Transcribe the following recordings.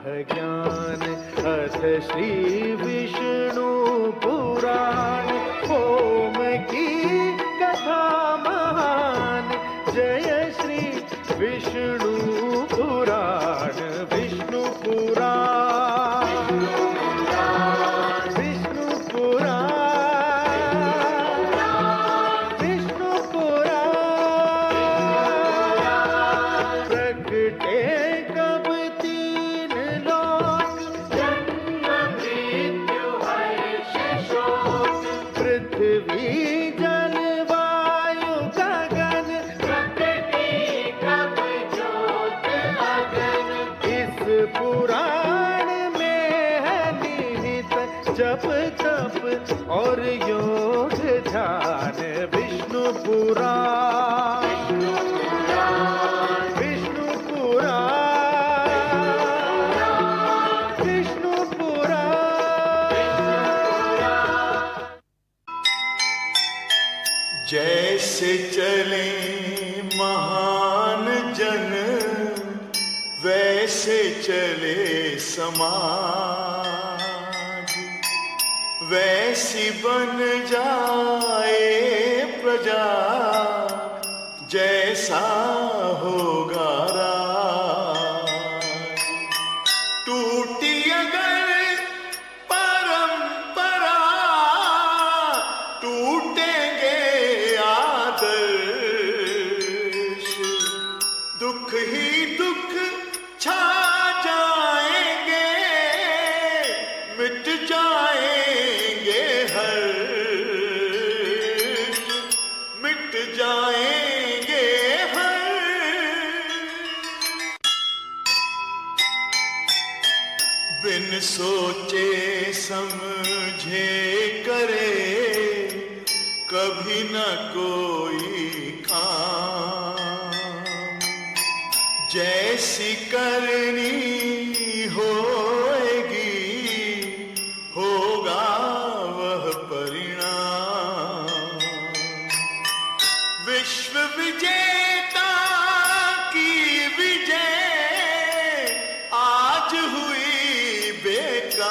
ज्ञान अथ श्री विष्णु पुराण। ओम की कथा महान, जय श्री विष्णु पुराण। विष्णु पुराण, विष्णु पुराण, विष्णु पुराण। प्रगटे कब तीन लोक, जन्म मृत्यु हर्ष शोक। पृथ्वी जल वायु गगन, प्रकृति कब ज्योत अगन। इस पुराण में है निहित जप तप और योग ध्यान। विष्णु पुराण, विष्णु पुराण, विष्णु पुराण। जैसे चले महान जन, वैसे चले समाज। वैसी बन जाए प्रजा, जैसा होगा राज। टूटी अगर परंपरा, टूटेंगे आदर्श। दुख ही दुख छा जाएंगे, मिट जाएंगे हर्ष, मिट जाएंगे हर्ष। बिन सोचे समझे करे, कभी न कोई काम। जैसी करनी होएगी, होगा वह परिणाम। विश्व विजेता की विजय आज हुई बेकार।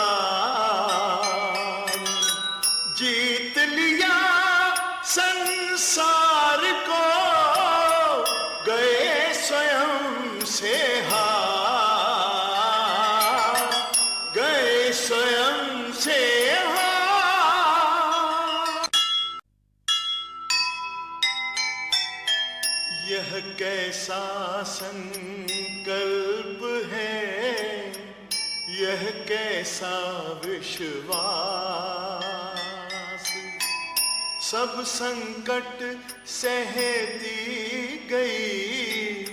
जीत लिया संसार को, गए स्वयं से हार, गए स्वयं से हार। यह कैसा संकल्प है, यह कैसा विश्वास। सब संकट सहती गई,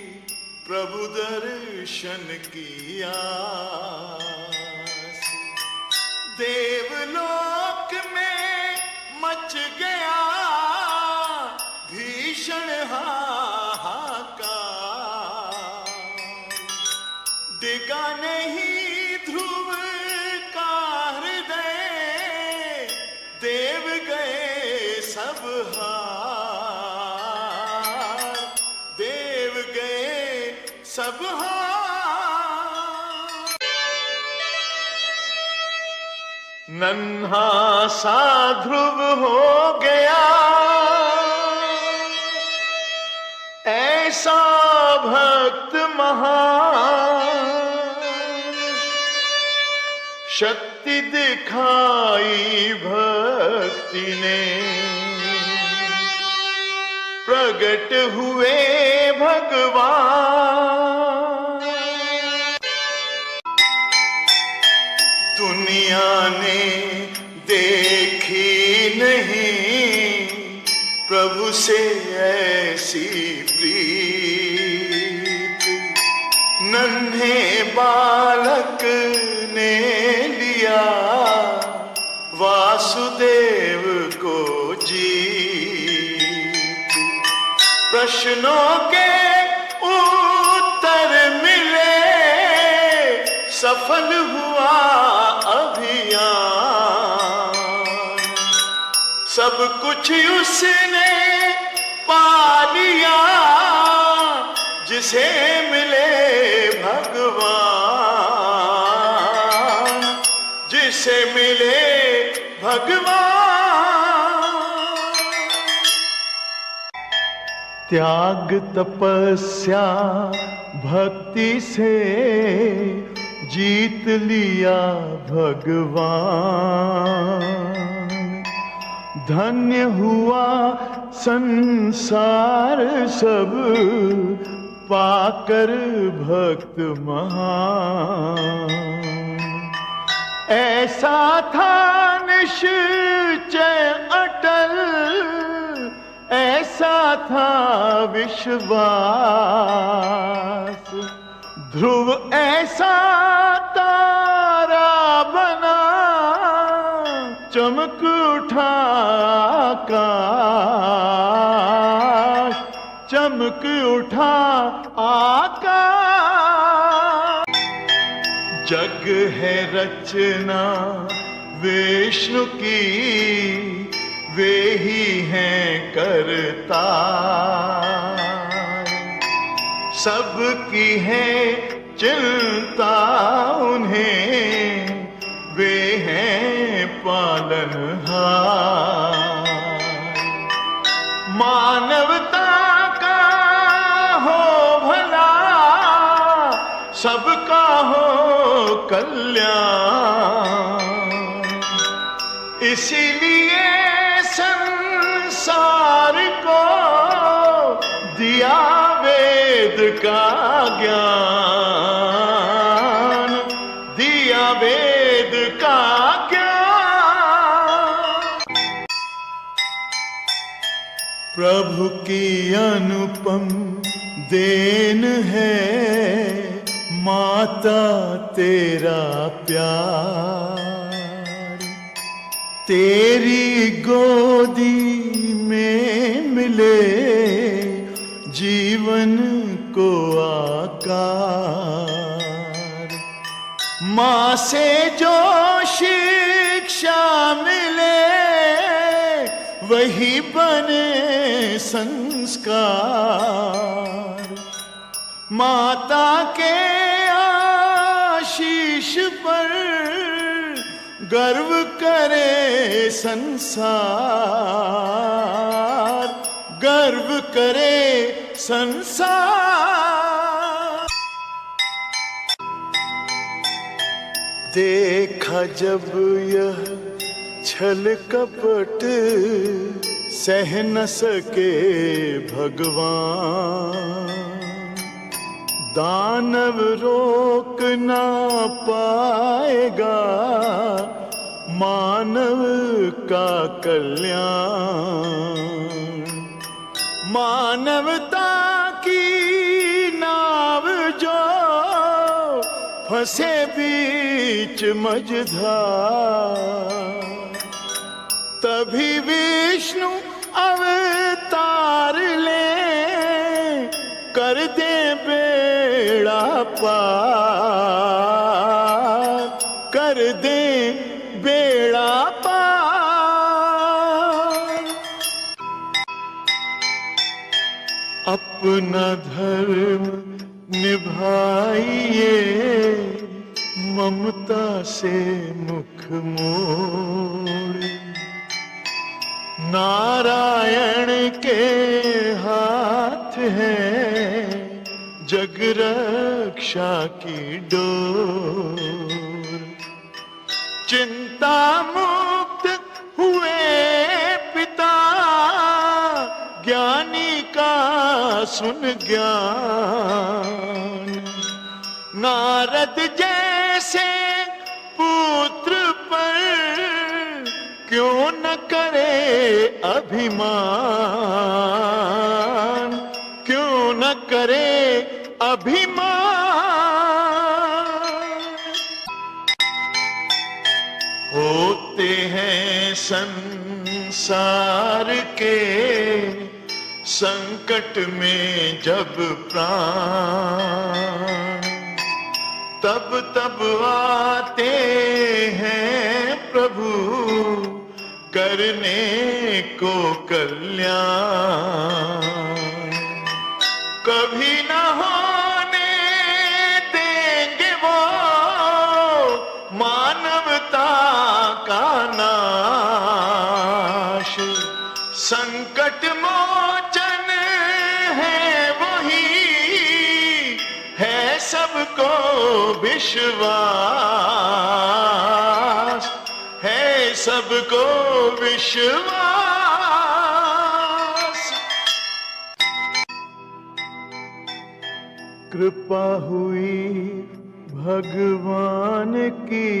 प्रभु दर्शन की आस। देवलोक में मच गया भीषण हाहाकार। डिगा नहीं ध्रुव का हृदय, देव गए सब हार, देव गए सब हार। नन्हा सा ध्रुव हो गया, ऐसा भक्त महान। शक्ति दिखाई भक्ति ने, प्रगट हुए भगवान। दुनिया ने देखी नहीं प्रभु से ऐसी प्रीत। नन्हे बालक ने लिया वासुदेव को जीत। प्रश्नों के उत्तर मिले, सफल हुआ अभियान। सब कुछ उसने पा लिया, जिसे मिले भगवान। भगवान। त्याग तपस्या भक्ति से जीत लिया भगवान। धन्य हुआ संसार सब पाकर भक्त महान। ऐसा था निश्चय अटल, ऐसा था विश्वास। ध्रुव ऐसा तारा बना, चमक उठा आकाश, चमक उठा आकाश। जग है रचना विष्णु की, वे ही हैं करता। सबकी है चिंता उन्हें, वे हैं पालनहार। मानवता का हो भला, सबका हो कल्याण। इसीलिए संसार को दिया वेद का ज्ञान, दिया वेद का ज्ञान। प्रभु की अनुपम देन है, माता तेरा प्यार। तेरी गोदी में मिले जीवन को आकार। माँ से जो शिक्षा मिले, वही बने संस्कार। माता के आशीष पर गर्व करे संसार, गर्व करे संसार। देखा जब यह छल कपट, सह न सके भगवान। दानव रोक ना पाएगा मानव का कल्याण। मानवता की नाव जो फंसे बीच मझधार, तभी विष्णु अवतार ले कर दे बेड़ा पार, कर दे बेड़ा पार। अपना धर्म निभाइए, ममता से मुख मोड़। नारायण के हाथ है जग रक्षा की डोर। चिंता मुक्त हुए पिता, ज्ञानी का सुन ज्ञान। नारद जैसे पुत्र पर क्यों न करे अभिमान, क्यों न करे अभिमान। होते हैं संसार के संकट में जब प्राण, तब तब आते हैं प्रभु करने को कल्याण। कभी न होने देंगे वो मानवता का नाश। विश्वास है, सबको विश्वास। कृपा हुई भगवान की,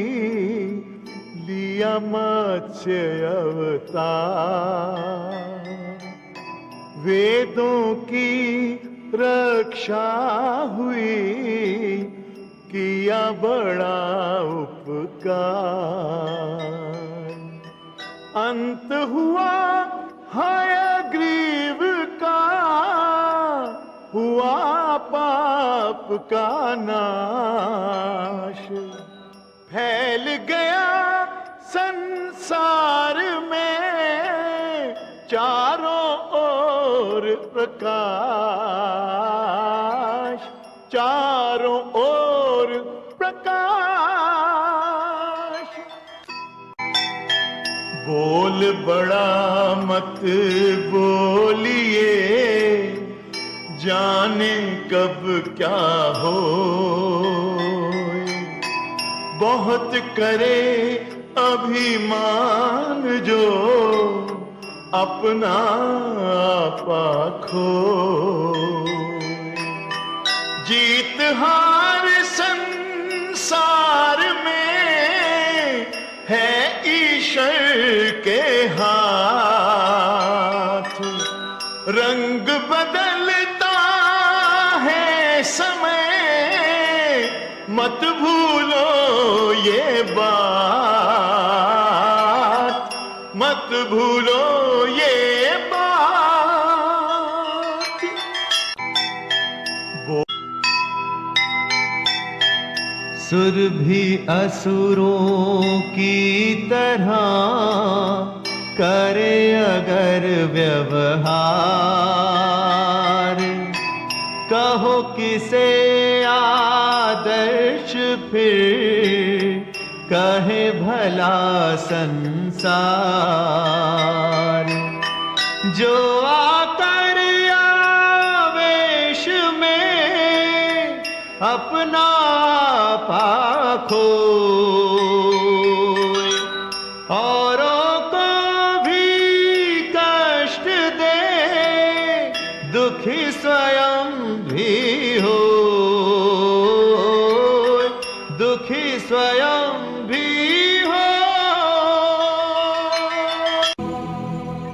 लिया मत्स्य अवतार, वेदों की रक्षा हुई, किया बड़ा उपकार। अंत हुआ हयग्रीव का, हुआ पाप का नाश, फैल गया संसार में चारों ओर प्रकाश, चारों ओर प्रकाश। बोल बड़ा मत बोलिए, जाने कब क्या हो। बहुत करे अभिमान जो, अपना आपा खोए। जीत हार संसार में है ईश्वर के हाथ, रंग बदलता है समय, मत भूलो ये बात, मत भूलो ये बात। सुर भी असुरों की तरह करे अगर व्यवहार, कहो किसे आदर्श फिर, कहे भला संसार। जो आकर आवेश में अपना पाखो, औरों को भी कष्ट दे, दुखी स्वयं भी हो, दुखी स्वयं भी हो।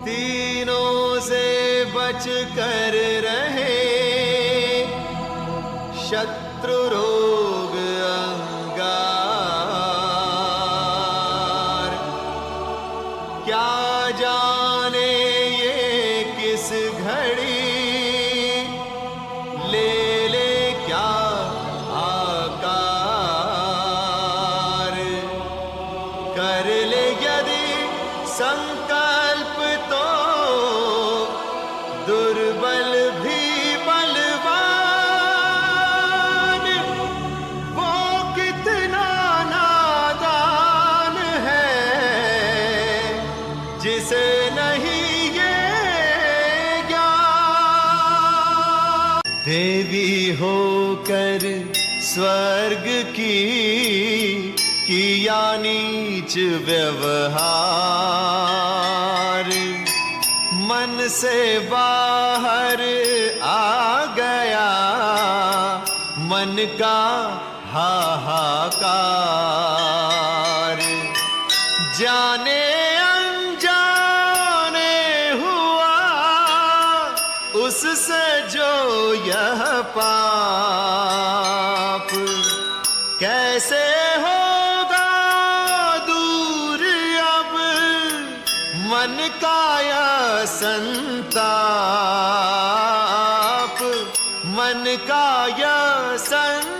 तीनों से बच कर रहे, शत्रु रोग अंगार, क्या जाने ये किस घड़ी ले ले क्या आकार। कर ले यदि संकल्प तो दुर्बल भी बलवान, वो कितना नादान है जिसे नहीं ये ज्ञान। देवी होकर स्वर्ग की, किया नीच व्यवहार, मन से बाहर आ गया मन का हाहाकार। जाने अनजाने हुआ उससे जो यह पाप, कैसे होगा दूर अब मन का यह संताप, मन का यह संताप।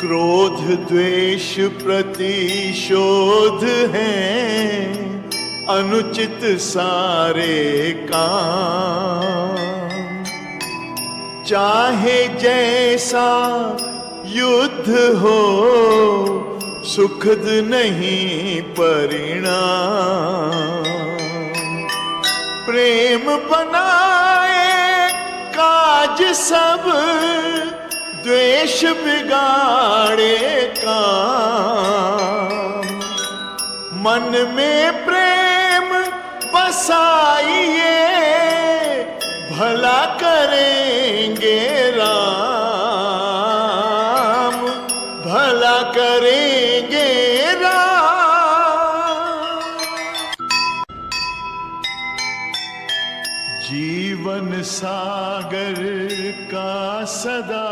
क्रोध द्वेष प्रतिशोध हैं अनुचित सारे काम, चाहे जैसा युद्ध हो सुखद नहीं परिणाम। प्रेम बनाए आज सब द्वेष बिगाड़े काम, मन में प्रेम बसाइए, भला करेंगे राम, भला करेंगे राम। जीवन सागर का सदा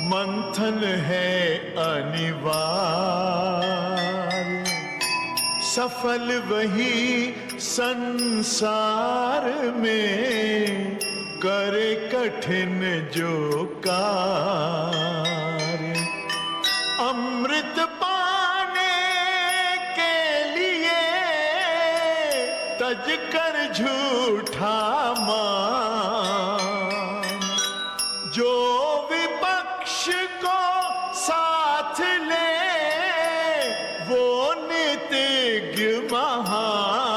मंथन है अनिवार्य, सफल वही संसार में करे कठिन जो कार्य। अमृत पाने के लिए तज कर झूठा मान, जो विपक्ष को साथ ले वो नीतिज्ञ महान,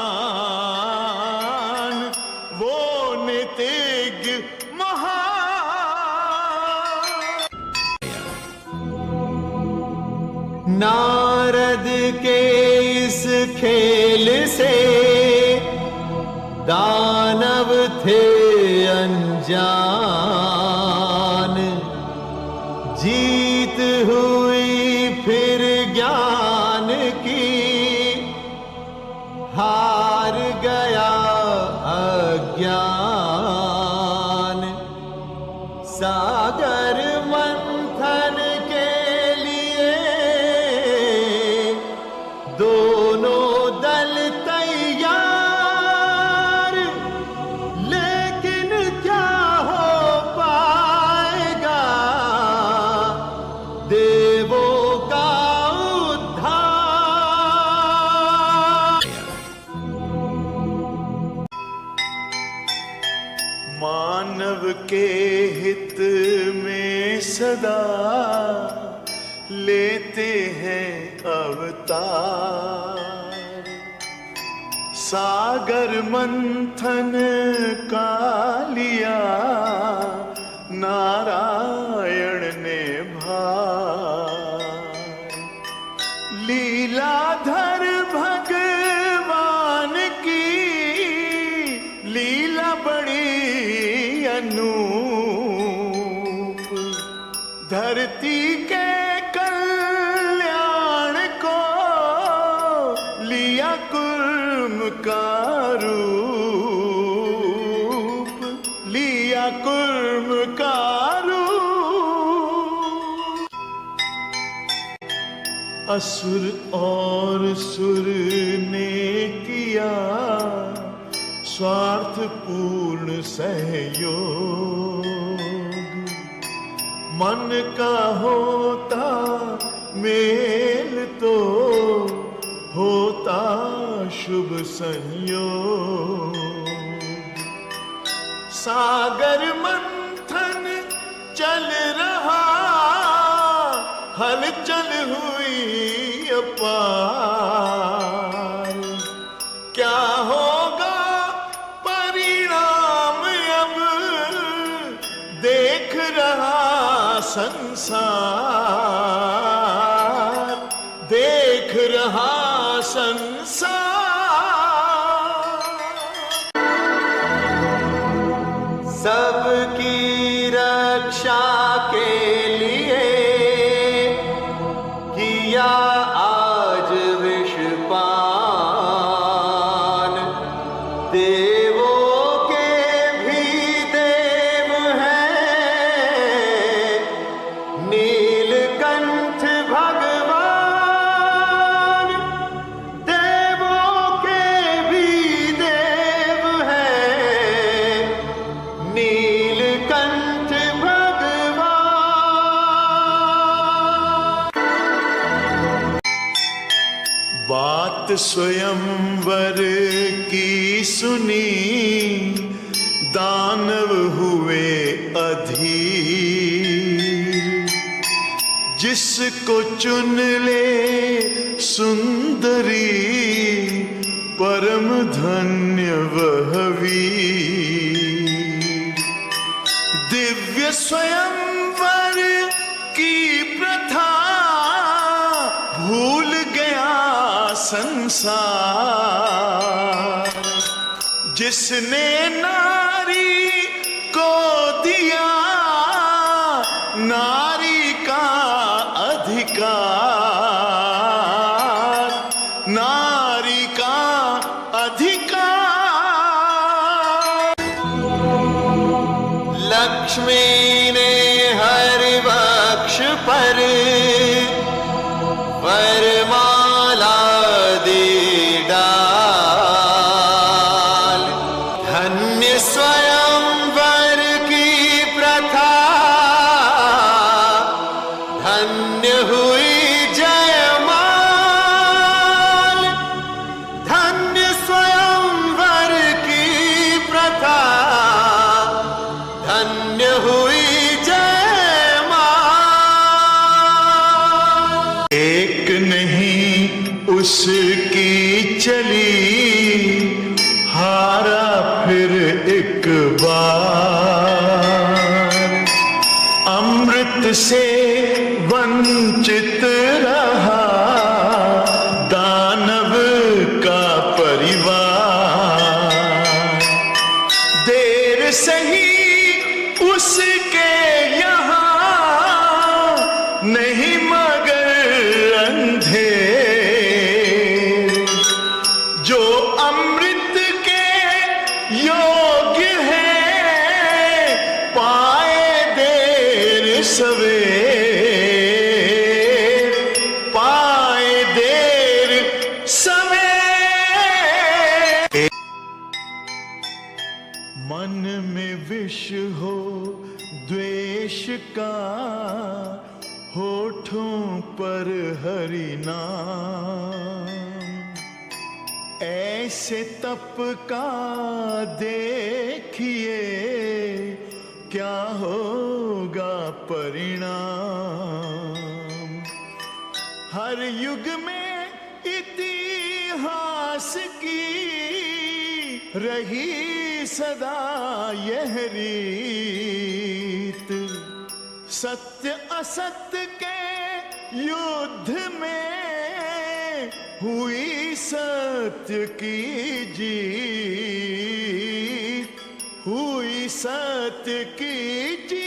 वो नीतिज्ञ महान। नारद के इस खेल से दानव थे अनजान, जीत हुई फिर ज्ञान की, हार गया अज्ञान। सागर मंथन के लिए दोनों दल तैयार, लेकिन क्या हो पाएगा देवों का उद्धार। मानव के हित में सदा लेते हैं अवतार, सागर मंथन का लिया नारायण ने भार। लीलाधर भगवान की लीला बड़ी अनूप, धरती के कल्याण को लिया कुर्म का रूप, लिया कुर्म का रूप। असुर और सुर ने किया स्वार्थ पूर्ण सहयोग, मन का होता मेल तो होता शुभ संयोग। सागर मंथन चल रहा, हलचल हुई अपार, क्या होगा परिणाम अब देख रहा संसार, देख रहा संसार। सबकी रक्षा के लिए किया आज विषपान, देवों के भी देव हैं नीलकंठ भगवान, देवों के भी देव हैं नीलकंठ भगवान। बात स्वयंवर की सुनी, दानव हुए अधीर, जिसको चुन ले सुंदरी परम धन्य वह वीर। स्वयंवर की प्रथा भूल गया संसार। जिसने नारी को दिया नारी का अधिकार, नारी का अधिकार। लक्ष्मी ने हर वक्ष पर वरमाला दी डाल। धन्य स्वयंवर की प्रथा, धन्य हुई जयमाल। धन्य स्वयंवर की प्रथा, धन्य हुई जयमाल। एक नहीं उसकी चली हारा फिर एक बार। अमृत से वंचित रहा दानव का परिवार। देर सही उसके यहाँ नहीं मगर अंधेर। जो अमृत के योग्य है पाए देर सवेर, पाए देर सवेर। मन में विष हो द्वेष का, होठों पर हरि नाम। ऐसे तप का देखिए क्या होगा परिणाम। हर युग में इतिहास की रही सदा यह रीत। सत्य असत्य के युद्ध में हुई सत्य की जीत, हुई सत्य की जीत।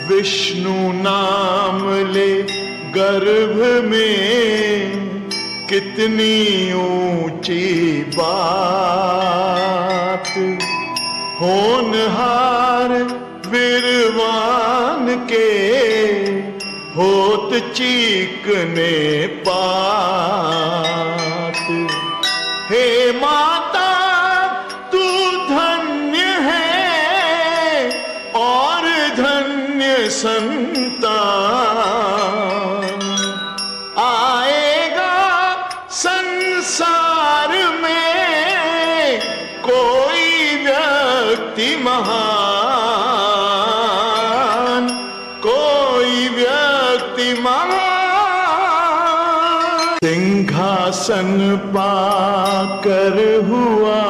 विष्णु नाम ले गर्भ में कितनी ऊंची बात। होनहार विरवान के होत चीकने पात। हे माता तू धन्य है और धन्य संतान। आएगा संसार में कोई व्यक्ति महान, कोई व्यक्ति महान। सिंहासन पाकर हुआ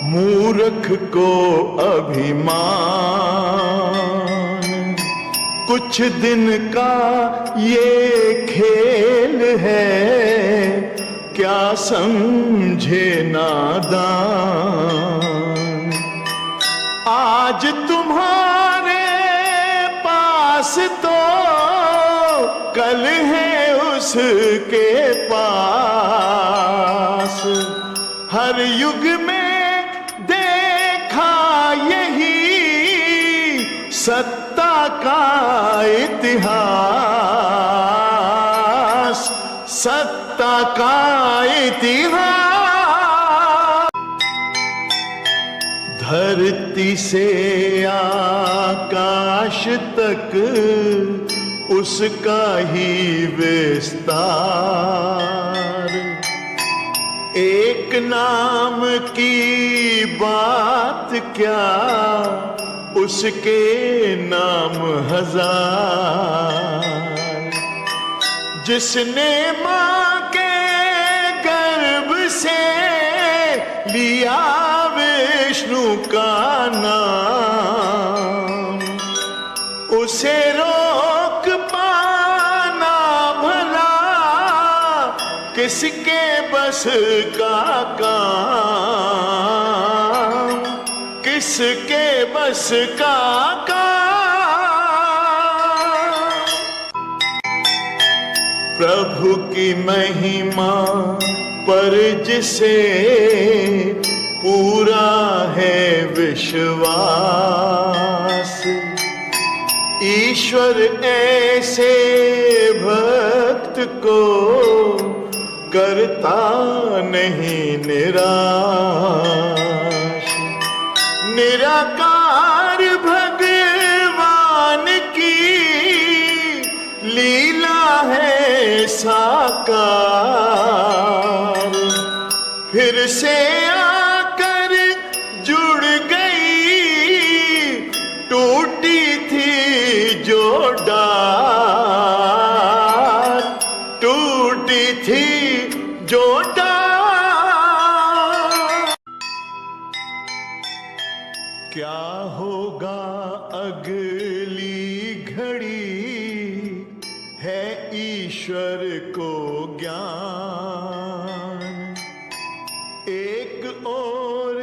मूर्ख को अभिमान। कुछ दिन का ये खेल है क्या समझे नादान। आज तुम्हारे पास तो कल है उसके पास। हर युग में देखा यही सत्ता का इतिहास, सत्ता का इतिहास। धरती से आकाश तक उसका ही विस्तार। एक नाम की बात क्या उसके नाम हजार। जिसने मां के लिया विष्णु का नाम, उसे रोक पाना भला किसके बस का काम, किसके बस का काम। प्रभु की महिमा पर जिसे पूरा है विश्वास, ईश्वर ऐसे भक्त को करता नहीं निराश। निराकार भगवान की लीला है साकार, फिर से आकर जुड़ गई टूटी थी जो डार, टूटी थी जो डार। क्या होगा अगली घड़ी है ईश्वर को ज्ञान। एक और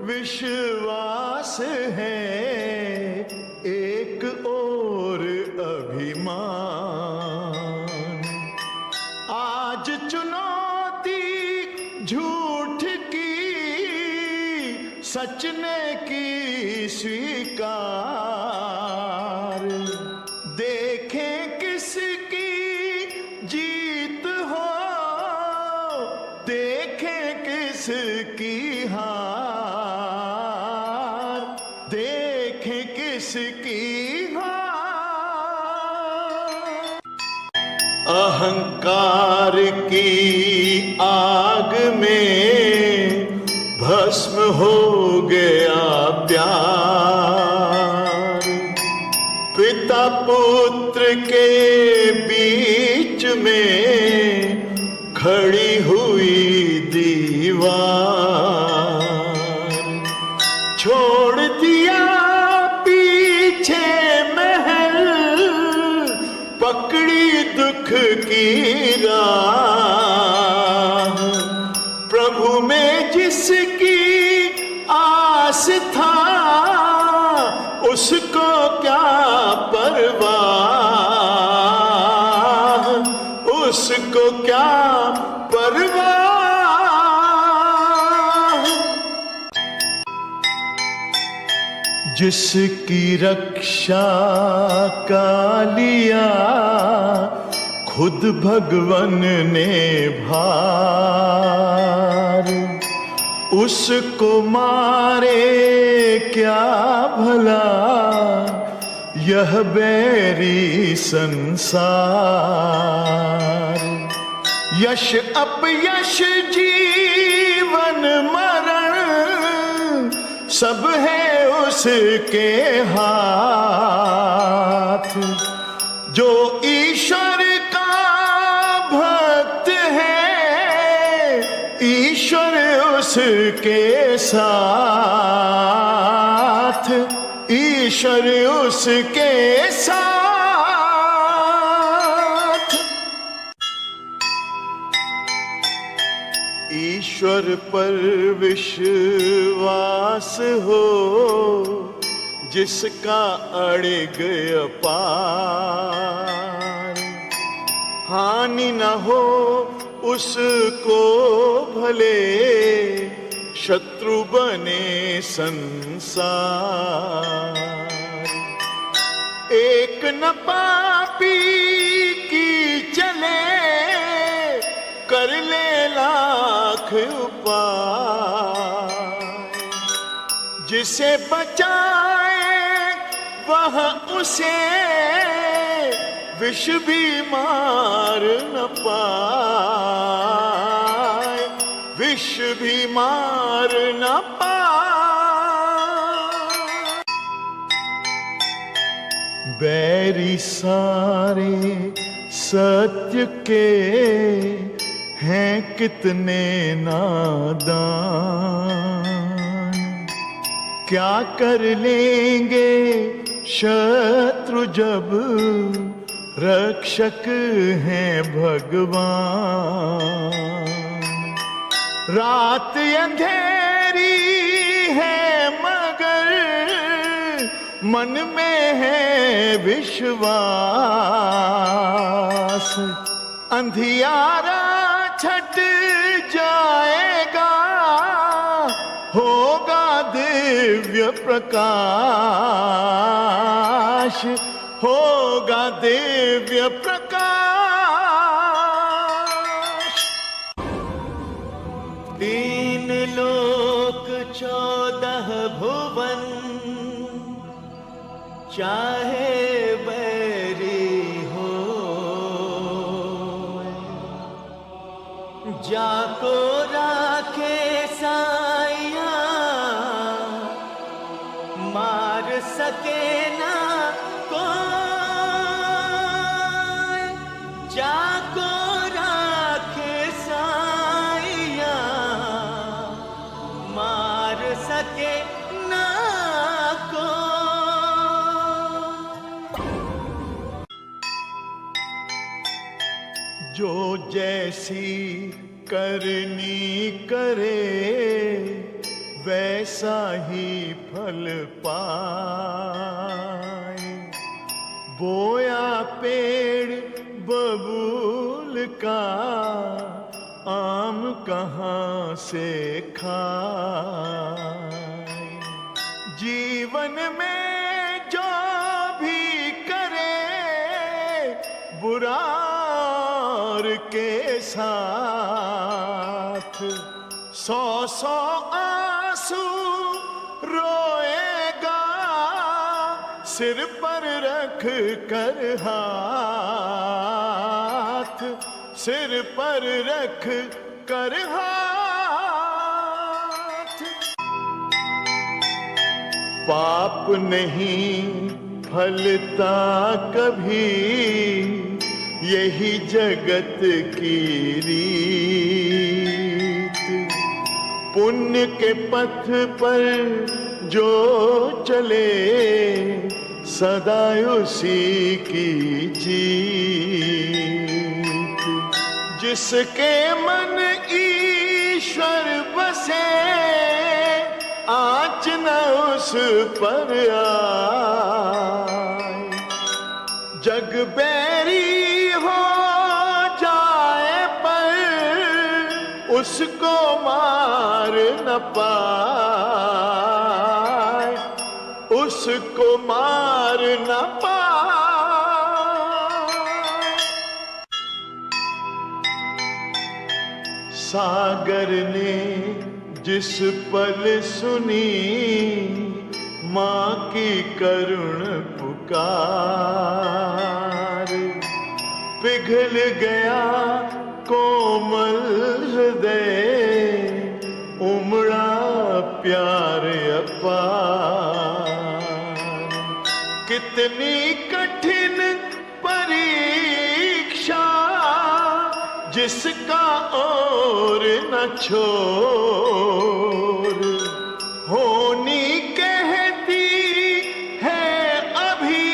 विश्वास है, एक और अभिमान। आज चुनौती झूठ की सच ने की स्वीकार, देखें किसकी जीत हो, देखें किसकी हार, देखें किसकी हार। अहंकार की आग में भस्म हो गया प्यार, पिता पुत्र के बीच में खड़ी हुई दीवार। छोड़ दिया पीछे महल, पकड़ी दुख की राह। प्रभु में जिसकी आस था उसको क्या परवाह, उसको क्या परवाह। जिसकी रक्षा का लिया खुद भगवन ने भार, उसको मारे क्या भला यह बैरी संसार। यश अपयश जीवन मरण सब है उसके हाथ। जो ईश्वर का भक्त है ईश्वर उसके साथ, ईश्वर उसके साथ। ईश्वर पर विश्वास हो जिसका अड़िग अपार, हानि न हो उसको भले शत्रु बने संसार। एक न पापी की चले कर ले लाख उपाय, जिसे बचाए वह उसे विष भी मार न पाए, विष भी मार न पाए। बैरी सारे सत्य के हैं कितने नादान, क्या कर लेंगे शत्रु जब रक्षक हैं भगवान। रात अंधेरी है मगर मन में है विश्वास, अंधियारा छट जाएगा, होगा दिव्य प्रकाश, होगा दिव्य प्रकाश। 3 लोक 14 भुवन, चाहे बैरी हो, जाको राखे साइया, मार सके ना कोई, जाको राखे साइया, मार सके ना कोई। जो जैसी करनी करे वैसा ही फल पाए, बोया पेड़ बबूल का आम कहाँ से खाए। जीवन में जो भी करे बुरा के साथ, 100 आंसू रोएगा, सिर पर रख कर हाथ, सिर पर रख कर हाथ। पाप नहीं फलता कभी, यही जगत की रीत, पुण्य के पथ पर जो चले सदा उसी की जीत। जिसके मन ईश्वर बसे आँच न उस पर आए, जग बैरी उसको मार न पाए, उसको मार न पाए। सागर ने जिस पल सुनी माँ की करुण पुकार, पिघल गया कोमल हृदय, उमड़ा प्यार अपार। कितनी कठिन परीक्षा जिसका और न छोर, होनी कहती है अभी,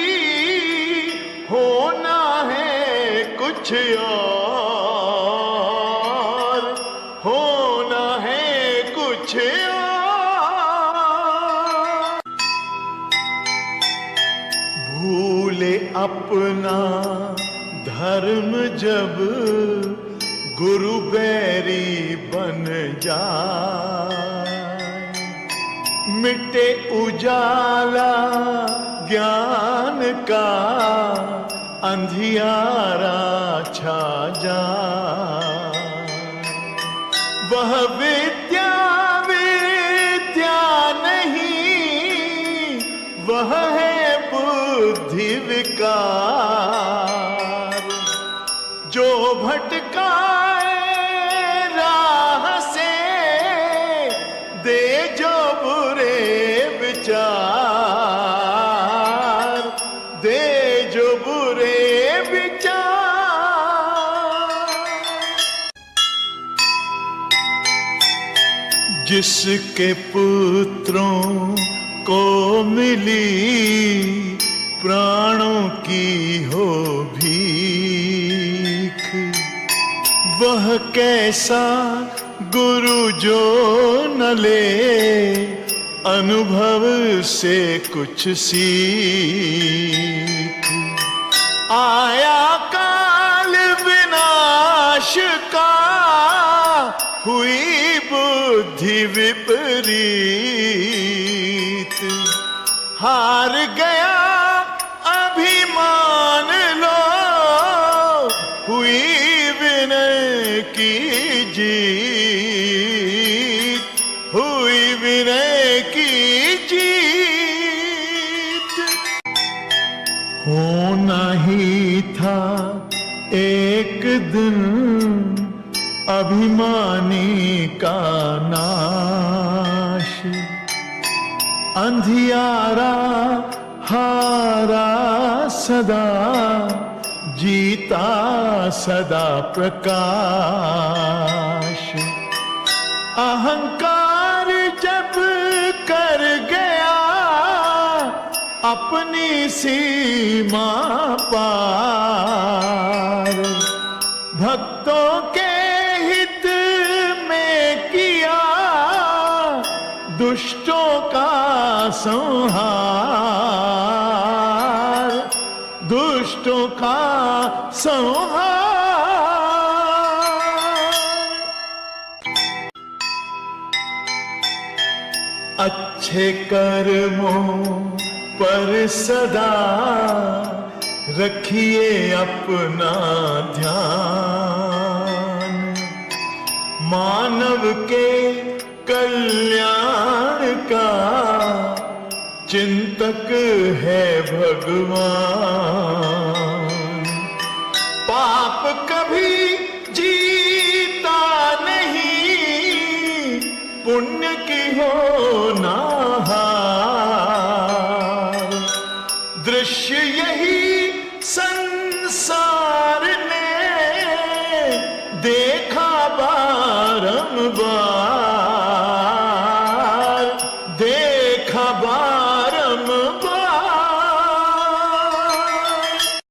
होना है कुछ और, होना है कुछ और। भूले अपना धर्म जब गुरु बैरी बन जाए, मिटे उजाला ज्ञान का, अंधियारा छा जाए। वह विद्या विद्या नहीं, वह है बुद्धि विकार, जो भटकाए राह से दे जो बुरे विचार, दे जो बुरे विचार। जिसके पुत्रों को मिली प्राणों की हो भीख, वह कैसा गुरु जो न ले अनुभव से कुछ सीख। आया काल विनाश का, हुई बुद्धि विपरीत, हार गया अभिमान लो, हुई विनय की जीत, हुई विनय की जीत। होना ही था एक दिन अभिमानी का नाश, अंधियारा हारा सदा, जीता सदा प्रकाश। अहंकार जब कर गया अपनी सीमा पार, भक्तों के हित में किया दुष्टों का संहार, दुष्टों का संहार। अच्छे कर्मों पर सदा रखिए अपना ध्यान, मानव के कल्याण का चिंतक है भगवान। पाप कभी जीता नहीं, पुण्य की हो ना हार, दृश्य यही संसार ने देखा बारंबार।